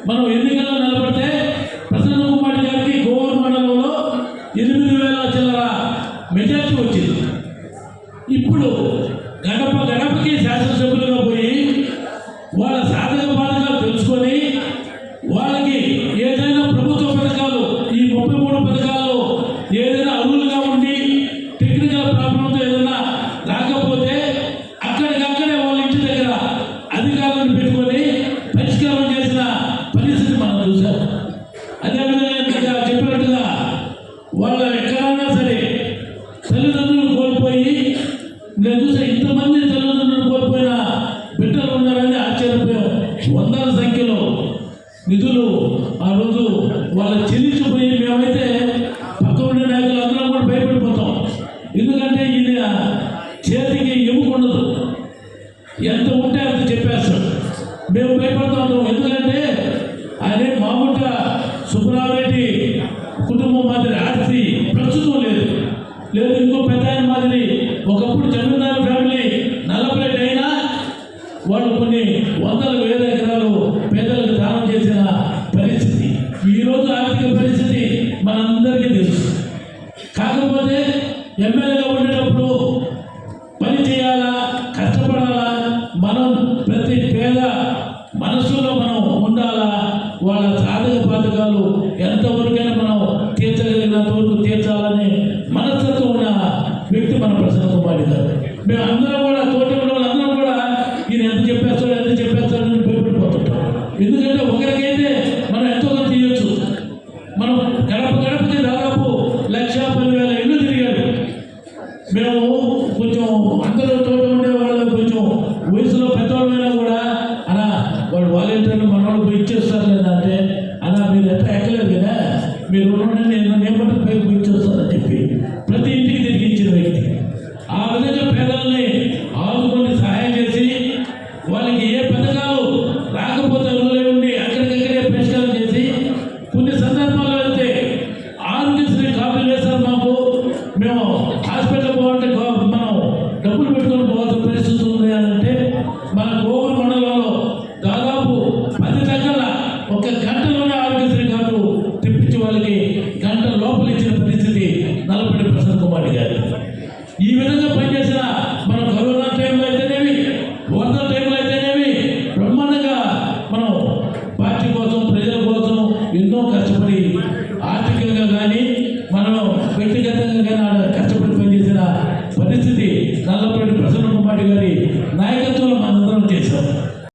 మనం ఎన్నికల్లో నిలబడితే ప్రసన్న కుమార్ గారికి గోవూరు మండలంలో 8,000 చిల్లర మెజార్టీ వచ్చింది. ఇప్పుడు గడప గడపకి శాసనసభ్యులుగా పోయి వాళ్ళ సాధక బాధకాలు తెలుసుకొని వాళ్ళకి ఏదైనా ప్రభుత్వ పథకాలు ఈ 33 పథకాల్లో ఏదైనా అర్హులుగా ఉండి టెక్నికల్ ప్రాబ్లంతో ఏదైనా రాకపోతే అక్కడికక్కడే వాళ్ళ ఇంటి దగ్గర అధికారులను పెట్టుకొని పరిష్కారం చేసిన పరిస్థితి మనం చూసాం. అదేవిధంగా చెప్పినట్టుగా వాళ్ళ ఎక్కడైనా సరే తల్లిదండ్రులు కోల్పోయి నేను చూసా ఇంతమంది తల్లిదండ్రులు కోల్పోయిన బిడ్డలు ఉన్నారని ఆశ్చర్యపోయాం. వందల సంఖ్యలో నిధులు ఆ రోజు వాళ్ళ చెల్లించిపోయి మేమైతే పక్క ఉండే నాయకులు అందరం కూడా భయపడిపోతాం. ఎందుకంటే ఈయన చేతికి ఎముకుండదు, ఎంత ఉంటే అంత చెప్పేస్తాడు. మేము భయపడుతూ ఉంటాం. ఎందుకంటే ఆయన మామూలుగా సుబ్బరామరెడ్డి కుటుంబం మాదిరి ఆస్తి ప్రస్తుతం లేదు. ఇంకో పెద్ద ఆయన మాదిరి ఒకప్పుడు జమీందారు ఫ్యామిలీ 40 అయినా వాళ్ళు కొన్ని వందల వేల ఎకరాలు పేదలకు దానం చేసిన పరిస్థితి. ఈరోజు ఆర్థిక పరిస్థితి మనందరికీ తెలుసు. కాకపోతే ఎమ్మెల్యేగా ఉండేటప్పుడు పని చేయాలా, కష్టపడాలా, మనం ప్రతి పేద మనసులో మనం ఉండాలా, వాళ్ళ సాధక బాధకాలు ఎంతవరకైనా మనం తీర్చగలిగినంత వరకు తీర్చాలని మనస్తత్వం ఉన్న వ్యక్తి మన ప్రసన్న కుమార్ గారు. మేము అందరం కూడా తోటి ఉన్న వాళ్ళందరం కూడా ఈయన ఎంత చెప్పేస్తాడని భయపడిపోతుంటాం. ఎందుకంటే ఒకరికైతే మనం ఎంతో కొంత తీయచ్చు. మనం గడప గడపకి దాదాపు 1,10,000 ఇళ్ళు తిరిగాడు. మేము కొంచెం అందరూ తోట ఉండే వాళ్ళు కొంచెం వయసులో పెద్దవాళ్ళైనా కూడా అలా వాళ్ళు వాలంటీర్లు మన వాళ్ళు పోయి ఇచ్చేస్తారు లేదా అంటే అలా మీరు ఎట్లా ఎక్కలేదు కదా, మీరు నేను పట్టుకు